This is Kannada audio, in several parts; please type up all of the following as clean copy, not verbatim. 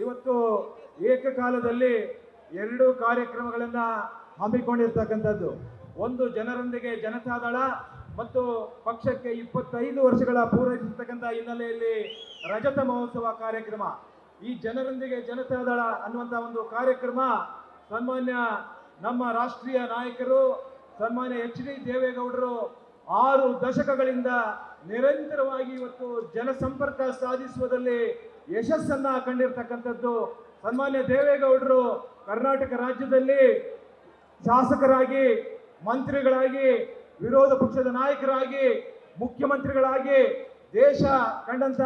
ಇವತ್ತು ಏಕಕಾಲದಲ್ಲಿ ಎರಡು ಕಾರ್ಯಕ್ರಮಗಳನ್ನು ಹಮ್ಮಿಕೊಂಡಿರ್ತಕ್ಕಂಥದ್ದು. ಒಂದು ಜನರೊಂದಿಗೆ ಜನತಾದಳ ಮತ್ತು ಪಕ್ಷಕ್ಕೆ 25 ವರ್ಷಗಳ ಪೂರೈಸಿರ್ತಕ್ಕಂಥ ಹಿನ್ನೆಲೆಯಲ್ಲಿ ರಜತ ಮಹೋತ್ಸವ ಕಾರ್ಯಕ್ರಮ. ಈ ಜನರೊಂದಿಗೆ ಜನತಾದಳ ಅನ್ನುವಂಥ ಒಂದು ಕಾರ್ಯಕ್ರಮ ಸನ್ಮಾನ್ಯ ನಮ್ಮ ರಾಷ್ಟ್ರೀಯ ನಾಯಕರು ಸನ್ಮಾನ್ಯ ಎಚ್ ಡಿ ದೇವೇಗೌಡರು 6 ದಶಕಗಳಿಂದ ನಿರಂತರವಾಗಿ ಇವತ್ತು ಜನಸಂಪರ್ಕ ಸಾಧಿಸುವುದರಲ್ಲಿ ಯಶಸ್ಸನ್ನ ಕಂಡಿರ್ತಕ್ಕಂಥದ್ದು. ಸನ್ಮಾನ್ಯ ದೇವೇಗೌಡರು ಕರ್ನಾಟಕ ರಾಜ್ಯದಲ್ಲಿ ಶಾಸಕರಾಗಿ, ಮಂತ್ರಿಗಳಾಗಿ, ವಿರೋಧ ಪಕ್ಷದ ನಾಯಕರಾಗಿ, ಮುಖ್ಯಮಂತ್ರಿಗಳಾಗಿ, ದೇಶ ಕಂಡಂತ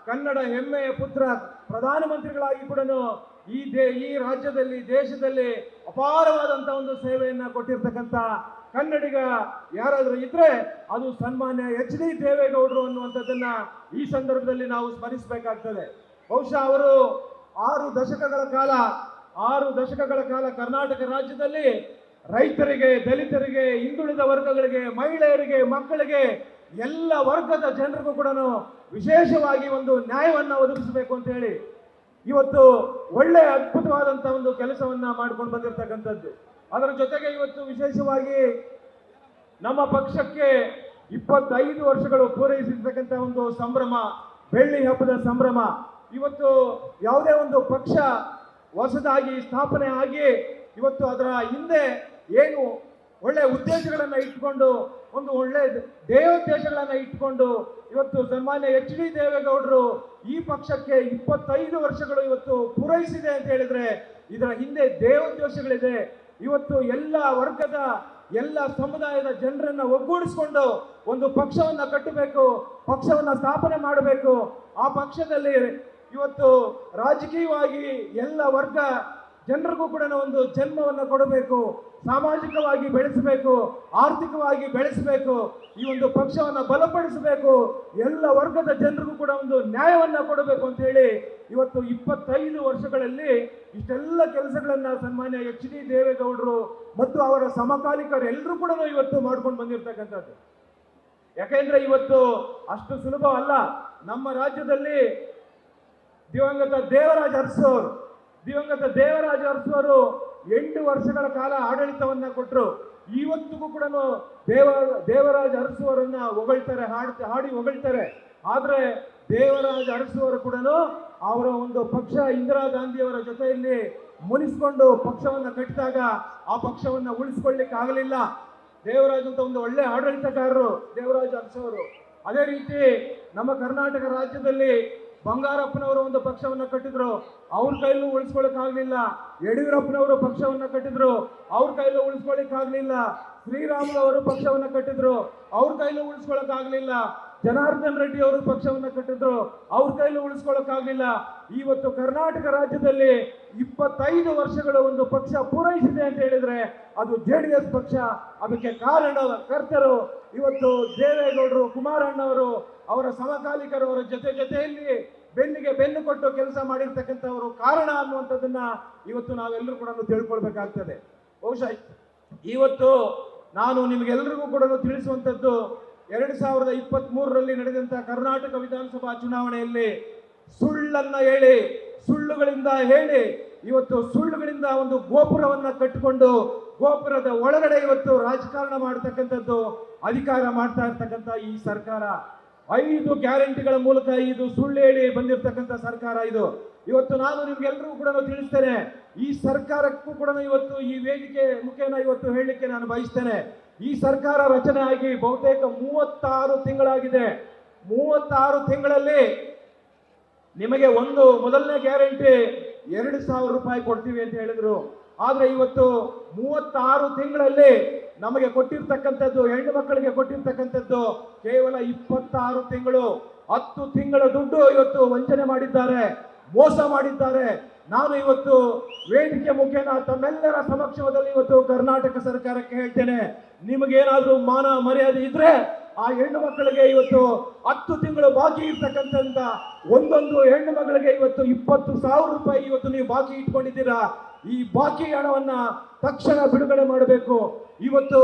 ಕನ್ನಡ ಹೆಮ್ಮೆಯ ಪುತ್ರ ಪ್ರಧಾನಮಂತ್ರಿಗಳಾಗಿ ಕೂಡ ಈ ರಾಜ್ಯದಲ್ಲಿ, ದೇಶದಲ್ಲಿ ಅಪಾರವಾದಂತ ಒಂದು ಸೇವೆಯನ್ನ ಕೊಟ್ಟಿರ್ತಕ್ಕಂಥ ಕನ್ನಡಿಗ ಯಾರಾದರೂ ಇದ್ರೆ ಅದು ಸನ್ಮಾನ್ಯ ಎಚ್ ಡಿ ದೇವೇಗೌಡರು ಅನ್ನುವಂಥದ್ದನ್ನ ಈ ಸಂದರ್ಭದಲ್ಲಿ ನಾವು ಸ್ಮರಿಸಬೇಕಾಗ್ತದೆ. ಬಹುಶಃ ಅವರು 6 ದಶಕಗಳ ಕಾಲ ಕರ್ನಾಟಕ ರಾಜ್ಯದಲ್ಲಿ ರೈತರಿಗೆ, ದಲಿತರಿಗೆ, ಹಿಂದುಳಿದ ವರ್ಗಗಳಿಗೆ, ಮಹಿಳೆಯರಿಗೆ, ಮಕ್ಕಳಿಗೆ, ಎಲ್ಲ ವರ್ಗದ ಜನರಿಗೂ ಕೂಡ ವಿಶೇಷವಾಗಿ ಒಂದು ನ್ಯಾಯವನ್ನ ಒದಗಿಸಬೇಕು ಅಂತ ಹೇಳಿ ಇವತ್ತು ಒಳ್ಳೆ ಅದ್ಭುತವಾದಂತ ಒಂದು ಕೆಲಸವನ್ನ ಮಾಡ್ಕೊಂಡು ಬಂದಿರತಕ್ಕಂಥದ್ದು. ಅದರ ಜೊತೆಗೆ ಇವತ್ತು ವಿಶೇಷವಾಗಿ ನಮ್ಮ ಪಕ್ಷಕ್ಕೆ 25 ವರ್ಷಗಳು ಪೂರೈಸಿರ್ತಕ್ಕಂಥ ಒಂದು ಸಂಭ್ರಮ, ಬೆಳ್ಳಿ ಹಬ್ಬದ ಸಂಭ್ರಮ. ಇವತ್ತು ಯಾವುದೇ ಒಂದು ಪಕ್ಷ ಹೊಸದಾಗಿ ಸ್ಥಾಪನೆ ಆಗಿ ಇವತ್ತು ಅದರ ಹಿಂದೆ ಏನು ಒಳ್ಳೆ ಉದ್ದೇಶಗಳನ್ನ ಇಟ್ಕೊಂಡು, ಒಂದು ಒಳ್ಳೆ ಧ್ಯೇಯೋದ್ದೇಶಗಳನ್ನ ಇಟ್ಕೊಂಡು ಇವತ್ತು ಸನ್ಮಾನ್ಯ ಎಚ್ ಡಿ ದೇವೇಗೌಡರು ಈ ಪಕ್ಷಕ್ಕೆ 25 ವರ್ಷಗಳು ಇವತ್ತು ಪೂರೈಸಿದೆ ಅಂತ ಹೇಳಿದ್ರೆ ಇದರ ಹಿಂದೆ ಧ್ಯೇಯೋದ್ದೇಶಗಳಿದೆ. ಇವತ್ತು ಎಲ್ಲ ವರ್ಗದ, ಎಲ್ಲ ಸಮುದಾಯದ ಜನರನ್ನ ಒಗ್ಗೂಡಿಸಿಕೊಂಡು ಒಂದು ಪಕ್ಷವನ್ನ ಕಟ್ಟಬೇಕು, ಪಕ್ಷವನ್ನ ಸ್ಥಾಪನೆ ಮಾಡಬೇಕು. ಆ ಪಕ್ಷದಲ್ಲಿ ಇವತ್ತು ರಾಜಕೀಯವಾಗಿ ಎಲ್ಲ ವರ್ಗ ಜನರಿಗೂ ಕೂಡ ಒಂದು ಜನ್ಮವನ್ನು ಕೊಡಬೇಕು, ಸಾಮಾಜಿಕವಾಗಿ ಬೆಳೆಸಬೇಕು, ಆರ್ಥಿಕವಾಗಿ ಬೆಳೆಸಬೇಕು, ಈ ಒಂದು ಪಕ್ಷವನ್ನು ಬಲಪಡಿಸಬೇಕು, ಎಲ್ಲ ವರ್ಗದ ಜನರಿಗೂ ಕೂಡ ಒಂದು ನ್ಯಾಯವನ್ನ ಕೊಡಬೇಕು ಅಂತ ಹೇಳಿ ಇವತ್ತು 25 ವರ್ಷಗಳಲ್ಲಿ ಇಷ್ಟೆಲ್ಲ ಕೆಲಸಗಳನ್ನ ಸನ್ಮಾನ್ಯ ಎಚ್ ಡಿ ದೇವೇಗೌಡರು ಮತ್ತು ಅವರ ಸಮಕಾಲಿಕರು ಎಲ್ಲರೂ ಕೂಡ ಇವತ್ತು ಮಾಡ್ಕೊಂಡು ಬಂದಿರತಕ್ಕಂಥದ್ದು. ಯಾಕೆಂದ್ರೆ ಇವತ್ತು ಅಷ್ಟು ಸುಲಭ ಅಲ್ಲ. ನಮ್ಮ ರಾಜ್ಯದಲ್ಲಿ ದಿವಂಗತ ದೇವರಾಜ ಅರಸು 8 ವರ್ಷಗಳ ಕಾಲ ಆಡಳಿತವನ್ನ ಕೊಟ್ಟರು. ಇವತ್ತಿಗೂ ಕೂಡ ದೇವರಾಜ ಅರಸು ಅವರನ್ನ ಹೊಗಳ್ತಾರೆ, ಹಾಡಿ ಹೊಗಳ್ತಾರೆ. ಆದ್ರೆ ದೇವರಾಜ ಅರಸು ಅವರು ಕೂಡ ಅವರ ಒಂದು ಪಕ್ಷ ಇಂದಿರಾ ಗಾಂಧಿಯವರ ಜೊತೆಯಲ್ಲಿ ಮುನಿಸ್ಕೊಂಡು ಪಕ್ಷವನ್ನ ಕಟ್ಟಿದಾಗ ಆ ಪಕ್ಷವನ್ನ ಉಳಿಸ್ಕೊಳ್ಳಿಕ್ಕೆ ಆಗಲಿಲ್ಲ. ದೇವರಾಜ್ ಅಂತ ಒಂದು ಒಳ್ಳೆ ಆಡಳಿತಗಾರರು ದೇವರಾಜ ಅರಸು ಅವರು. ಅದೇ ರೀತಿ ನಮ್ಮ ಕರ್ನಾಟಕ ರಾಜ್ಯದಲ್ಲಿ ಬಂಗಾರಪ್ಪನವರು ಒಂದು ಪಕ್ಷವನ್ನ ಕಟ್ಟಿದ್ರು, ಅವ್ರ ಕೈಲೂ ಉಳಿಸ್ಕೊಳ್ಳಿಕ್ ಆಗ್ಲಿಲ್ಲ. ಯಡಿಯೂರಪ್ಪನವರು ಪಕ್ಷವನ್ನ ಕಟ್ಟಿದ್ರು, ಅವ್ರ ಕೈಲೂ ಉಳಿಸ್ಕೊಳ್ಳಿಕ್ ಆಗ್ಲಿಲ್ಲ. ಶ್ರೀರಾಮುಲು ಅವರು ಪಕ್ಷವನ್ನ ಕಟ್ಟಿದ್ರು, ಅವ್ರ ಕೈಲೂ ಉಳಿಸ್ಕೊಳ್ಳಕ್ ಆಗ್ಲಿಲ್ಲ. ಜನಾರ್ದನ್ ರೆಡ್ಡಿ ಅವರು ಪಕ್ಷವನ್ನ ಕಟ್ಟಿದ್ರು, ಅವ್ರ ಕೈಲೂ ಉಳಿಸ್ಕೊಳ್ಳಕ್ ಆಗ್ಲಿಲ್ಲ. ಇವತ್ತು ಕರ್ನಾಟಕ ರಾಜ್ಯದಲ್ಲಿ 25 ವರ್ಷಗಳು ಒಂದು ಪಕ್ಷ ಪೂರೈಸಿದೆ ಅಂತ ಹೇಳಿದ್ರೆ ಅದು JDS ಪಕ್ಷ. ಅದಕ್ಕೆ ಕರ್ತರು ಇವತ್ತು ದೇವೇಗೌಡರು, ಕುಮಾರಣ್ಣವರು, ಅವರ ಸಮಕಾಲಿಕರು, ಅವರ ಜೊತೆಯಲ್ಲಿ ಬೆನ್ನಿಗೆ ಬೆನ್ನು ಕೊಟ್ಟು ಕೆಲಸ ಮಾಡಿರ್ತಕ್ಕಂಥವರು ಕಾರಣ ಅನ್ನುವಂಥದ್ದನ್ನ ಇವತ್ತು ನಾವೆಲ್ಲರೂ ಕೂಡ ತಿಳ್ಕೊಳ್ಬೇಕಾಗ್ತದೆ. ಬಹುಶಃ ಇವತ್ತು ನಾನು ನಿಮಗೆಲ್ಲರಿಗೂ ಕೂಡ ತಿಳಿಸುವಂಥದ್ದು 2023ರಲ್ಲಿ ನಡೆದಂತ ಕರ್ನಾಟಕ ವಿಧಾನಸಭಾ ಚುನಾವಣೆಯಲ್ಲಿ ಸುಳ್ಳುಗಳಿಂದ ಹೇಳಿ ಇವತ್ತು ಸುಳ್ಳುಗಳಿಂದ ಒಂದು ಗೋಪುರವನ್ನ ಕಟ್ಟಿಕೊಂಡು ಗೋಪುರದ ಒಳಗಡೆ ಇವತ್ತು ರಾಜಕಾರಣ ಮಾಡತಕ್ಕಂಥದ್ದು, ಅಧಿಕಾರ ಮಾಡ್ತಾ ಇರ್ತಕ್ಕಂಥ ಈ ಸರ್ಕಾರ 5 ಗ್ಯಾರಂಟಿಗಳ ಮೂಲಕ ಇದು ಸುಳ್ಳು ಹೇಳಿ ಬಂದಿರತಕ್ಕಂಥ ಸರ್ಕಾರ ಇದು. ಇವತ್ತು ನಾನು ನಿಮ್ಗೆಲ್ಲರಿಗೂ ಕೂಡ ತಿಳಿಸ್ತೇನೆ, ಈ ಸರ್ಕಾರಕ್ಕೂ ಕೂಡ ಇವತ್ತು ಈ ವೇದಿಕೆ ಮುಖೇನ ಇವತ್ತು ಹೇಳಲಿಕ್ಕೆ ನಾನು ಬಯಸ್ತೇನೆ. ಈ ಸರ್ಕಾರ ರಚನೆ ಆಗಿ ಬಹುತೇಕ 36 ತಿಂಗಳಾಗಿದೆ. 36 ತಿಂಗಳಲ್ಲಿ ನಿಮಗೆ ಒಂದು ಮೊದಲನೇ ಗ್ಯಾರಂಟಿ 2,000 ರೂಪಾಯಿ ಕೊಡ್ತೀವಿ ಅಂತ ಹೇಳಿದ್ರು. ಆದ್ರೆ ಇವತ್ತು 36 ತಿಂಗಳಲ್ಲಿ ನಮಗೆ ಕೊಟ್ಟಿರ್ತಕ್ಕಂಥದ್ದು, ಹೆಣ್ಣು ಮಕ್ಕಳಿಗೆ ಕೊಟ್ಟಿರ್ತಕ್ಕಂಥದ್ದು ಕೇವಲ 26 ತಿಂಗಳು. 10 ತಿಂಗಳ ದುಡ್ಡು ಇವತ್ತು ವಂಚನೆ ಮಾಡಿದ್ದಾರೆ, ಮೋಸ ಮಾಡಿದ್ದಾರೆ. ನಾನು ಇವತ್ತು ವೇದಿಕೆ ಮುಖೇನ ತಮ್ಮೆಲ್ಲರ ಸಮಕ್ಷಮದಲ್ಲಿ ಇವತ್ತು ಕರ್ನಾಟಕ ಸರ್ಕಾರಕ್ಕೆ ಹೇಳ್ತೇನೆ, ನಿಮಗೇನಾದ್ರೂ ಮಾನ ಮರ್ಯಾದೆ ಇದ್ರೆ ಆ ಹೆಣ್ಣು ಮಕ್ಕಳಿಗೆ ಇವತ್ತು 10 ತಿಂಗಳು ಬಾಕಿ ಇರ್ತಕ್ಕಂಥ ಒಂದೊಂದು ಹೆಣ್ಣು ಮಗಳಿಗೆ ಇವತ್ತು 20,000 ರೂಪಾಯಿ ಇವತ್ತು ನೀವು ಬಾಕಿ ಇಟ್ಕೊಂಡಿದ್ದೀರಾ. ಈ ಬಾಕಿ ಹಣವನ್ನ ತಕ್ಷಣ ಬಿಡುಗಡೆ ಮಾಡಬೇಕು. ಇವತ್ತು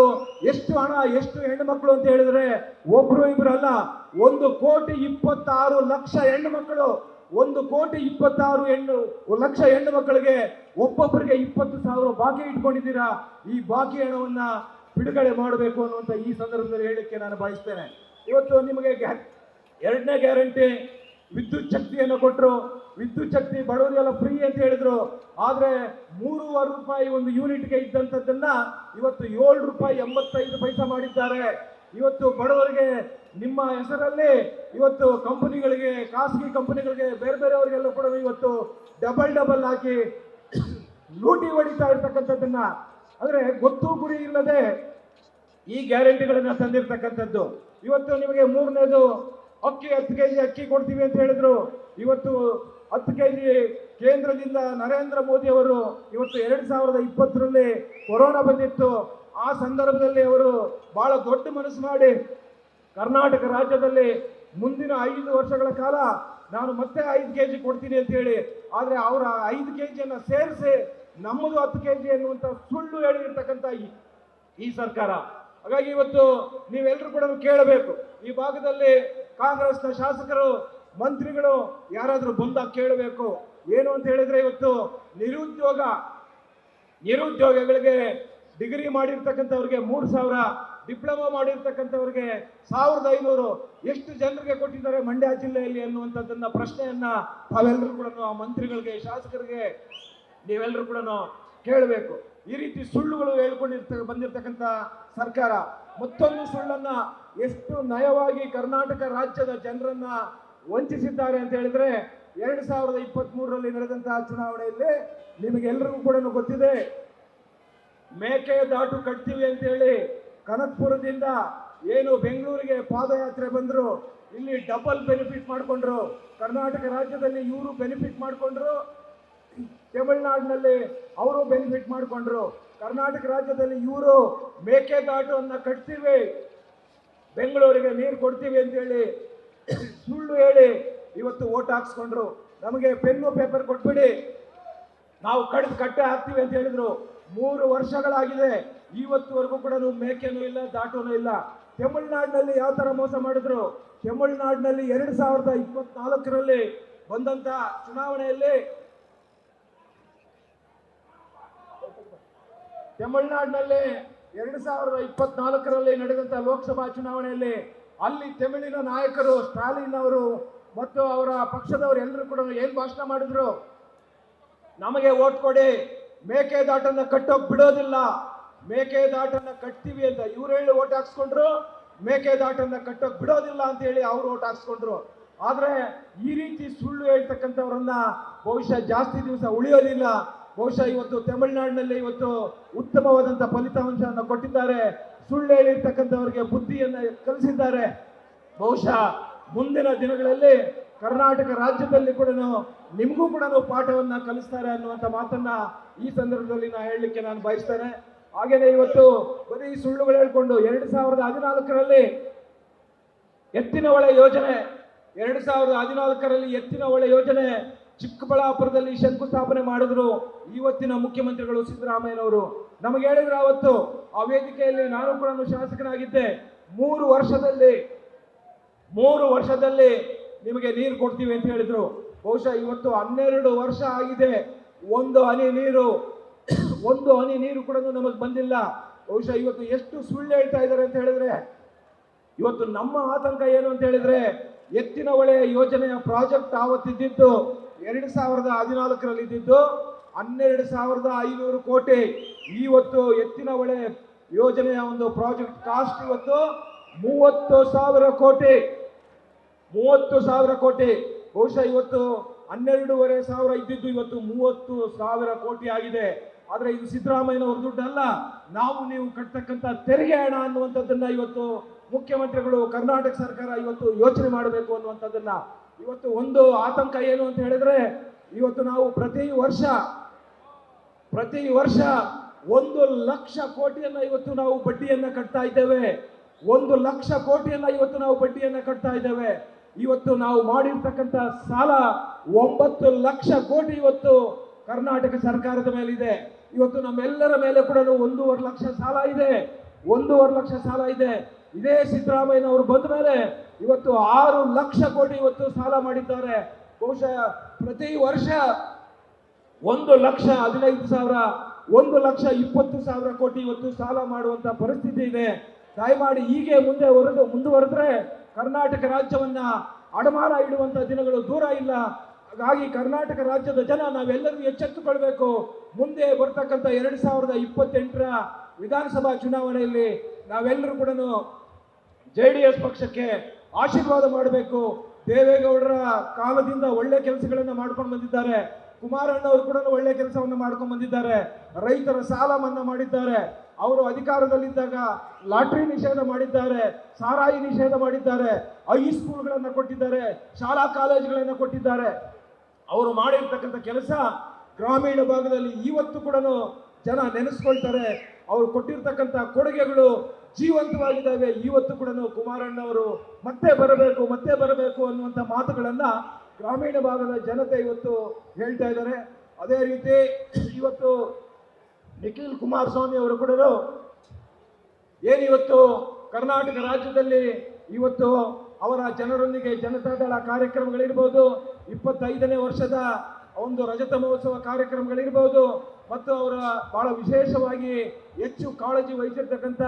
ಎಷ್ಟು ಹಣ, ಎಷ್ಟು ಹೆಣ್ಣು ಮಕ್ಕಳು ಅಂತ ಹೇಳಿದ್ರೆ ಒಬ್ರು ಇಬ್ರು ಅಲ್ಲ, 1,26,00,000 ಹೆಣ್ಣು ಮಕ್ಕಳು 1,26,00,000 ಹೆಣ್ಣು ಮಕ್ಕಳಿಗೆ ಒಬ್ಬೊಬ್ಬರಿಗೆ 20,000 ಬಾಕಿ ಇಟ್ಕೊಂಡಿದ್ದೀರಾ. ಈ ಬಾಕಿ ಹಣವನ್ನ ಬಿಡುಗಡೆ ಮಾಡಬೇಕು ಅನ್ನುವಂಥ ಈ ಸಂದರ್ಭದಲ್ಲಿ ಹೇಳಲಿಕ್ಕೆ ನಾನು ಬಯಸ್ತೇನೆ. ಇವತ್ತು ನಿಮಗೆ ಎರಡನೇ ಗ್ಯಾರಂಟಿ ವಿದ್ಯುತ್ ಶಕ್ತಿಯನ್ನು ಕೊಟ್ಟರು. ವಿದ್ಯುತ್ ಶಕ್ತಿ ಬಡವರಿಗೆಲ್ಲ ಫ್ರೀ ಅಂತ ಹೇಳಿದ್ರು. ಆದ್ರೆ 3.5 ರೂಪಾಯಿ ಒಂದು ಯೂನಿಟ್ಗೆ ಇದ್ದಂಥದ್ದನ್ನ ಇವತ್ತು 7 ರೂಪಾಯಿ 85 ಪೈಸೆ ಮಾಡಿದ್ದಾರೆ. ಇವತ್ತು ಬಡವರಿಗೆ ನಿಮ್ಮ ಹೆಸರಲ್ಲಿ ಇವತ್ತು ಕಂಪನಿಗಳಿಗೆ, ಖಾಸಗಿ ಕಂಪನಿಗಳಿಗೆ, ಬೇರೆ ಬೇರೆಯವರಿಗೆಲ್ಲ ಕೂಡ ಇವತ್ತು ಡಬಲ್ ಹಾಕಿ ಲೂಟಿ ಹೊಡಿತಾ ಇರ್ತಕ್ಕಂಥದ್ದನ್ನ, ಅಂದ್ರೆ ಗೊತ್ತು ಗುರಿ ಇಲ್ಲದೆ ಈ ಗ್ಯಾರಂಟಿಗಳನ್ನ ತಂದಿರ್ತಕ್ಕಂಥದ್ದು. ಇವತ್ತು ನಿಮಗೆ ಮೂರನೇದು ಅಕ್ಕಿ 10 ಕೆಜಿ ಅಕ್ಕಿ ಕೊಡ್ತೀವಿ ಅಂತ ಹೇಳಿದ್ರು. ಇವತ್ತು 10 ಕೆಜಿ ಕೇಂದ್ರದಿಂದ ನರೇಂದ್ರ ಮೋದಿ ಅವರು ಇವತ್ತು 2020ರಲ್ಲಿ ಕೊರೋನಾ ಬಂದಿತ್ತು. ಆ ಸಂದರ್ಭದಲ್ಲಿ ಅವರು ಬಹಳ ದೊಡ್ಡ ಮನಸ್ಸು ಮಾಡಿ ಕರ್ನಾಟಕ ರಾಜ್ಯದಲ್ಲಿ ಮುಂದಿನ 5 ವರ್ಷಗಳ ಕಾಲ ನಾನು ಮತ್ತೆ 5 ಕೆಜಿ ಕೊಡ್ತೀನಿ ಅಂತ ಹೇಳಿ, ಆದ್ರೆ ಅವರ 5 ಕೆಜಿಯನ್ನು ಸೇರಿಸಿ ನಮ್ಮದು 10 ಕೆಜಿ ಎನ್ನುವಂತ ಸುಳ್ಳು ಹೇಳಿರ್ತಕ್ಕಂಥ ಈ ಸರ್ಕಾರ. ಹಾಗಾಗಿ ಇವತ್ತು ನೀವೆಲ್ಲರೂ ಕೂಡ ಕೇಳಬೇಕು. ಈ ಭಾಗದಲ್ಲಿ ಕಾಂಗ್ರೆಸ್ನ ಶಾಸಕರು, ಮಂತ್ರಿಗಳು ಯಾರಾದ್ರೂ ಬಂದಾಗ ಕೇಳಬೇಕು. ಏನು ಅಂತ ಹೇಳಿದ್ರೆ ಇವತ್ತು ನಿರುದ್ಯೋಗಿಗಳಿಗೆ ಡಿಗ್ರಿ ಮಾಡಿರ್ತಕ್ಕಂಥವ್ರಿಗೆ 3,000, ಡಿಪ್ಲೊಮಾ ಮಾಡಿರ್ತಕ್ಕಂಥವ್ರಿಗೆ 1,500 ಎಷ್ಟು ಜನರಿಗೆ ಕೊಟ್ಟಿದ್ದಾರೆ ಮಂಡ್ಯ ಜಿಲ್ಲೆಯಲ್ಲಿ ಅನ್ನುವಂಥದ್ದನ್ನ ಪ್ರಶ್ನೆಯನ್ನ ತಾವೆಲ್ಲರೂ ಕೂಡ ಆ ಮಂತ್ರಿಗಳಿಗೆ, ಶಾಸಕರಿಗೆ ನೀವೆಲ್ಲರೂ ಕೂಡ ಕೇಳಬೇಕು. ಈ ರೀತಿ ಸುಳ್ಳುಗಳು ಬಂದಿರತಕ್ಕಂಥ ಸರ್ಕಾರ ಮತ್ತೊಂದು ಸುಳ್ಳನ್ನ ಎಷ್ಟು ನಯವಾಗಿ ಕರ್ನಾಟಕ ರಾಜ್ಯದ ಜನರನ್ನ ವಂಚಿಸಿದ್ದಾರೆ ಅಂತ ಹೇಳಿದ್ರೆ, 2023ರಲ್ಲಿ ನಡೆದಂತಹ ಚುನಾವಣೆಯಲ್ಲಿ ನಿಮಗೆಲ್ಲರಿಗೂ ಕೂಡ ಗೊತ್ತಿದೆ, ಮೇಕೆದಾಟು ಕಟ್ತೀವಿ ಅಂತ ಹೇಳಿ ಕನಕಪುರದಿಂದ ಏನು ಬೆಂಗಳೂರಿಗೆ ಪಾದಯಾತ್ರೆ ಬಂದ್ರು. ಇಲ್ಲಿ ಡಬಲ್ ಬೆನಿಫಿಟ್ ಮಾಡ್ಕೊಂಡ್ರು. ಕರ್ನಾಟಕ ರಾಜ್ಯದಲ್ಲಿ ಇವರು ಬೆನಿಫಿಟ್ ಮಾಡ್ಕೊಂಡ್ರು, ತಮಿಳುನಾಡಿನಲ್ಲಿ ಅವರು ಬೆನಿಫಿಟ್ ಮಾಡ್ಕೊಂಡ್ರು. ಕರ್ನಾಟಕ ರಾಜ್ಯದಲ್ಲಿ ಇವರು ಮೇಕೆದಾಟುವನ್ನ ಕಟ್ತೀವಿ, ಬೆಂಗಳೂರಿಗೆ ನೀರು ಕೊಡ್ತೀವಿ ಅಂತ ಹೇಳಿ ಸುಳ್ಳು ಹೇಳಿ ಇವತ್ತು ಓಟ್ ಹಾಕ್ಸ್ಕೊಂಡ್ರು. ನಮಗೆ ಪೆನ್ನು ಪೇಪರ್ ಕೊಟ್ಬಿಡಿ, ನಾವು ಕಟ್ಟೆ ಹಾಕ್ತೀವಿ ಅಂತ ಹೇಳಿದ್ರು. 3 ವರ್ಷಗಳಾಗಿದೆ, ಇವತ್ತುವರೆಗೂ ಕೂಡ ಮೇಕೆನೂ ಇಲ್ಲ, ದಾಟುನೂ ಇಲ್ಲ. ತಮಿಳುನಾಡಿನಲ್ಲಿ ಯಾವ ತರ ಮೋಸ ಮಾಡಿದ್ರು? ತಮಿಳುನಾಡಿನಲ್ಲಿ 2024ರಲ್ಲಿ ಬಂದಂತ ಚುನಾವಣೆಯಲ್ಲಿ, ತಮಿಳುನಾಡಿನಲ್ಲಿ 2024ರಲ್ಲಿ ನಡೆದಂತ ಲೋಕಸಭಾ ಚುನಾವಣೆಯಲ್ಲಿ ಅಲ್ಲಿ ತಮಿಳಿನ ನಾಯಕರು ಸ್ಟಾಲಿನ್ ಅವರು ಮತ್ತು ಅವರ ಪಕ್ಷದವರು ಎಲ್ಲರೂ ಕೂಡ ಏನ್ ಭಾಷಣ ಮಾಡಿದ್ರು? ನಮಗೆ ಓಟ್ ಕೊಡಿ, ಮೇಕೆದಾಟನ್ನ ಕಟ್ಟೋಕ್ ಬಿಡೋದಿಲ್ಲ, ಮೇಕೆದಾಟನ್ನ ಕಟ್ತೀವಿ ಅಂತ ಇವ್ರು ಹೇಳಿ ಓಟ್ ಹಾಕ್ಸ್ಕೊಂಡ್ರು. ಮೇಕೆದಾಟನ್ನ ಕಟ್ಟೋಕ್ ಬಿಡೋದಿಲ್ಲ ಅಂತ ಹೇಳಿ ಅವ್ರು ಓಟ್ ಹಾಕ್ಸ್ಕೊಂಡ್ರು. ಆದ್ರೆ ಈ ರೀತಿ ಸುಳ್ಳು ಹೇಳ್ತಕ್ಕಂಥವ್ರನ್ನ ಬಹುಶಃ ಜಾಸ್ತಿ ದಿವಸ ಉಳಿಯೋದಿಲ್ಲ. ಬಹುಶಃ ಇವತ್ತು ತಮಿಳುನಾಡಿನಲ್ಲಿ ಇವತ್ತು ಉತ್ತಮವಾದಂತಹ ಫಲಿತಾಂಶವನ್ನು ಕೊಟ್ಟಿದ್ದಾರೆ. ಸುಳ್ಳು ಹೇಳಿರ್ತಕ್ಕಂಥವ್ರಿಗೆ ಬುದ್ಧಿಯನ್ನ ಕಲಿಸಿದ್ದಾರೆ. ಬಹುಶಃ ಮುಂದಿನ ದಿನಗಳಲ್ಲಿ ಕರ್ನಾಟಕ ರಾಜ್ಯದಲ್ಲಿ ಕೂಡ ನಿಮಗೂ ಕೂಡ ಪಾಠವನ್ನ ಕಲಿಸ್ತಾರೆ ಅನ್ನುವಂಥ ಮಾತನ್ನ ಈ ಸಂದರ್ಭದಲ್ಲಿ ಹೇಳಲಿಕ್ಕೆ ನಾನು ಬಯಸ್ತೇನೆ. ಹಾಗೇನೆ ಇವತ್ತು ಬರೀ ಸುಳ್ಳುಗಳು ಹೇಳ್ಕೊಂಡು 2014ರಲ್ಲಿ ಎತ್ತಿನ ಹೊಳೆ ಯೋಜನೆ, 2014ರಲ್ಲಿ ಎತ್ತಿನ ಹೊಳೆ ಯೋಜನೆ ಚಿಕ್ಕಬಳ್ಳಾಪುರದಲ್ಲಿ ಶಂಕುಸ್ಥಾಪನೆ ಮಾಡಿದ್ರು ಇವತ್ತಿನ ಮುಖ್ಯಮಂತ್ರಿಗಳು ಸಿದ್ದರಾಮಯ್ಯನವರು. ನಮಗೆ ಹೇಳಿದ್ರು ಅವತ್ತು ಆ ವೇದಿಕೆಯಲ್ಲಿ, ನಾನು ಕೂಡ ಶಾಸಕನಾಗಿದ್ದೆ, 3 ವರ್ಷದಲ್ಲಿ ನಿಮಗೆ ನೀರು ಕೊಡ್ತೀವಿ ಅಂತ ಹೇಳಿದ್ರು. ಬಹುಶಃ ಇವತ್ತು 12 ವರ್ಷ ಆಗಿದೆ, ಒಂದು ಹನಿ ನೀರು ಕೂಡ ನಮಗೆ ಬಂದಿಲ್ಲ. ಬಹುಶಃ ಇವತ್ತು ಎಷ್ಟು ಸುಳ್ಳು ಹೇಳ್ತಾ ಇದ್ದಾರೆ ಅಂತ ಹೇಳಿದ್ರೆ, ಇವತ್ತು ನಮ್ಮ ಆತಂಕ ಏನು ಅಂತ ಹೇಳಿದ್ರೆ, ಎತ್ತಿನ ಹೊಳೆ ಯೋಜನೆಯ ಪ್ರಾಜೆಕ್ಟ್ ಆವತ್ತಿದ್ದು 2014ರಲ್ಲಿ ಇದ್ದಿದ್ದು 12,500 ಕೋಟಿ. ಇವತ್ತು ಎತ್ತಿನ ಹೊಳೆ ಯೋಜನೆಯ ಒಂದು ಪ್ರಾಜೆಕ್ಟ್ ಕಾಸ್ಟ್ ಇವತ್ತು 30,000 ಕೋಟಿ. ಬಹುಶಃ ಇವತ್ತು 12,500 ಇದ್ದಿದ್ದು ಇವತ್ತು 30,000 ಕೋಟಿ ಆಗಿದೆ. ಆದ್ರೆ ಇದು ಸಿದ್ದರಾಮಯ್ಯನವ್ರ ದುಡ್ಡಲ್ಲ, ನಾವು ನೀವು ಕಟ್ಟತಕ್ಕಂಥ ತೆರಿಗೆ ಹಣ ಅನ್ನುವಂಥದ್ದನ್ನ ಇವತ್ತು ಮುಖ್ಯಮಂತ್ರಿಗಳು, ಕರ್ನಾಟಕ ಸರ್ಕಾರ ಇವತ್ತು ಯೋಚನೆ ಮಾಡಬೇಕು ಅನ್ನುವಂಥದ್ದನ್ನ. ಇವತ್ತು ಒಂದು ಆತಂಕ ಏನು ಅಂತ ಹೇಳಿದ್ರೆ, ಇವತ್ತು ನಾವು ಪ್ರತಿ ವರ್ಷ 1 ಲಕ್ಷ ಕೋಟಿಯನ್ನ ಇವತ್ತು ನಾವು ಬಡ್ಡಿಯನ್ನ ಕಟ್ತಾ ಇದ್ದೇವೆ. 1 ಲಕ್ಷ ಕೋಟಿಯನ್ನ ಇವತ್ತು ನಾವು ಬಡ್ಡಿಯನ್ನ ಕಟ್ತಾ ಇದ್ದೇವೆ. ಇವತ್ತು ನಾವು ಮಾಡಿರ್ತಕ್ಕಂಥ ಸಾಲ 9 ಲಕ್ಷ ಕೋಟಿ ಇವತ್ತು ಕರ್ನಾಟಕ ಸರ್ಕಾರದ ಮೇಲಿದೆ. ಇವತ್ತು ನಮ್ಮೆಲ್ಲರ ಮೇಲೆ ಕೂಡ 1.5 ಲಕ್ಷ ಸಾಲ ಇದೆ. 1.5 ಲಕ್ಷ ಸಾಲ ಇದೆ. ಇದೇ ಸಿದ್ದರಾಮಯ್ಯನವರು ಬಂದ ಮೇಲೆ ಇವತ್ತು 6 ಲಕ್ಷ ಕೋಟಿ ಇವತ್ತು ಸಾಲ ಮಾಡಿದ್ದಾರೆ. ಬಹುಶಃ ಪ್ರತಿ ವರ್ಷ 1,15,000 1,20,000 ಕೋಟಿ ಇವತ್ತು ಸಾಲ ಮಾಡುವಂತ ಪರಿಸ್ಥಿತಿ ಇದೆ. ದಯಮಾಡಿ ಹೀಗೆ ಮುಂದುವರೆದ್ರೆ ಕರ್ನಾಟಕ ರಾಜ್ಯವನ್ನ ಅಡಮಾನ ಇಡುವಂತ ದಿನಗಳು ದೂರ ಇಲ್ಲ. ಹಾಗಾಗಿ ಕರ್ನಾಟಕ ರಾಜ್ಯದ ಜನ ನಾವೆಲ್ಲರೂ ಎಚ್ಚೆತ್ತುಕೊಳ್ಬೇಕು. ಮುಂದೆ ಬರ್ತಕ್ಕಂಥ 2028ರ ವಿಧಾನಸಭಾ ಚುನಾವಣೆಯಲ್ಲಿ ನಾವೆಲ್ಲರೂ ಕೂಡ JDS ಪಕ್ಷಕ್ಕೆ ಆಶೀರ್ವಾದ ಮಾಡಬೇಕು. ದೇವೇಗೌಡರ ಕಾಲದಿಂದ ಒಳ್ಳೆ ಕೆಲಸಗಳನ್ನ ಮಾಡ್ಕೊಂಡು ಬಂದಿದ್ದಾರೆ. ಕುಮಾರಣ್ಣವರು ಕೂಡ ಒಳ್ಳೆ ಕೆಲಸವನ್ನು ಮಾಡ್ಕೊಂಡು ಬಂದಿದ್ದಾರೆ. ರೈತರ ಸಾಲ ಮನ್ನಾ ಮಾಡಿದ್ದಾರೆ. ಅವರು ಅಧಿಕಾರದಲ್ಲಿದ್ದಾಗ ಲಾಟ್ರಿ ನಿಷೇಧ ಮಾಡಿದ್ದಾರೆ, ಸಾರಾಯಿ ನಿಷೇಧ ಮಾಡಿದ್ದಾರೆ, ಹೈಸ್ಕೂಲ್ಗಳನ್ನ ಕೊಟ್ಟಿದ್ದಾರೆ, ಶಾಲಾ ಕಾಲೇಜುಗಳನ್ನ ಕೊಟ್ಟಿದ್ದಾರೆ. ಅವರು ಮಾಡಿರ್ತಕ್ಕಂಥ ಕೆಲಸ ಗ್ರಾಮೀಣ ಭಾಗದಲ್ಲಿ ಇವತ್ತು ಕೂಡ ಜನ ನೆನೆಸ್ಕೊಳ್ತಾರೆ. ಅವರು ಕೊಟ್ಟಿರ್ತಕ್ಕಂಥ ಕೊಡುಗೆಗಳು ಜೀವಂತವಾಗಿದ್ದಾವೆ. ಇವತ್ತು ಕೂಡ ಕುಮಾರಣ್ಣವರು ಮತ್ತೆ ಬರಬೇಕು ಅನ್ನುವಂಥ ಮಾತುಗಳನ್ನ ಗ್ರಾಮೀಣ ಭಾಗದ ಜನತೆ ಇವತ್ತು ಹೇಳ್ತಾ ಇದ್ದಾರೆ. ಅದೇ ರೀತಿ ಇವತ್ತು ನಿಖಿಲ್ ಕುಮಾರಸ್ವಾಮಿ ಅವರು ಕೂಡ ಏನಿವತ್ತು ಕರ್ನಾಟಕ ರಾಜ್ಯದಲ್ಲಿ ಇವತ್ತು ಅವರ ಜನರೊಂದಿಗೆ ಜನತಾದಳ ಕಾರ್ಯಕ್ರಮಗಳಿರ್ಬೋದು, 25ನೇ ವರ್ಷದ ಒಂದು ರಜತ ಮಹೋತ್ಸವ ಕಾರ್ಯಕ್ರಮಗಳಿರ್ಬೋದು, ಮತ್ತು ಅವರ ಬಹಳ ವಿಶೇಷವಾಗಿ ಹೆಚ್ಚು ಕಾಳಜಿ ವಹಿಸಿರ್ತಕ್ಕಂಥ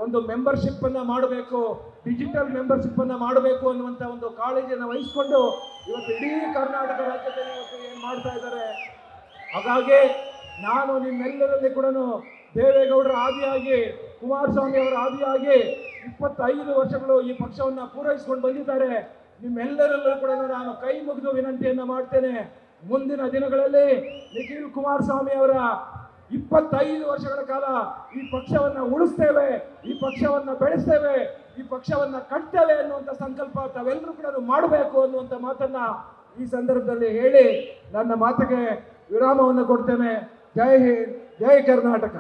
ಒಂದು ಮೆಂಬರ್ಶಿಪ್ ಅನ್ನ ಮಾಡಬೇಕು, ಡಿಜಿಟಲ್ ಮೆಂಬರ್ಶಿಪ್ ಅನ್ನ ಮಾಡಬೇಕು ಅನ್ನುವಂಥ ಒಂದು ಕಾಳಜಿಯನ್ನು ವಹಿಸಿಕೊಂಡು ಇವತ್ತು ಇಡೀ ಕರ್ನಾಟಕ ರಾಜ್ಯದಲ್ಲಿ ಇವತ್ತು ಏನು ಮಾಡ್ತಾ ಇದ್ದಾರೆ. ಹಾಗಾಗಿ ನಾನು ನಿಮ್ಮೆಲ್ಲರಲ್ಲಿ ಕೂಡ ದೇವೇಗೌಡರ ಆದಿಯಾಗಿ, ಕುಮಾರಸ್ವಾಮಿ ಅವರ ಆದಿಯಾಗಿ 25 ವರ್ಷಗಳು ಈ ಪಕ್ಷವನ್ನು ಪೂರೈಸಿಕೊಂಡು ಬಂದಿದ್ದಾರೆ. ನಿಮ್ಮೆಲ್ಲರಲ್ಲೂ ಕೂಡ ನಾನು ಕೈ ಮುಗಿದು ವಿನಂತಿಯನ್ನ ಮಾಡ್ತೇನೆ. ಮುಂದಿನ ದಿನಗಳಲ್ಲಿ ನಿಖಿಲ್ ಕುಮಾರಸ್ವಾಮಿ ಅವರ 25 ವರ್ಷಗಳ ಕಾಲ ಈ ಪಕ್ಷವನ್ನ ಉಳಿಸ್ತೇವೆ, ಈ ಪಕ್ಷವನ್ನ ಬೆಳೆಸ್ತೇವೆ, ಈ ಪಕ್ಷವನ್ನ ಕಟ್ತೇವೆ ಅನ್ನುವಂಥ ಸಂಕಲ್ಪ ತಾವೆಲ್ಲರೂ ಕೂಡ ಮಾಡಬೇಕು ಅನ್ನುವಂಥ ಮಾತನ್ನ ಈ ಸಂದರ್ಭದಲ್ಲಿ ಹೇಳಿ ನನ್ನ ಮಾತಿಗೆ ವಿರಾಮವನ್ನು ಕೊಡ್ತೇನೆ. ಜೈ ಹಿಂದ್, ಜೈ ಕರ್ನಾಟಕ.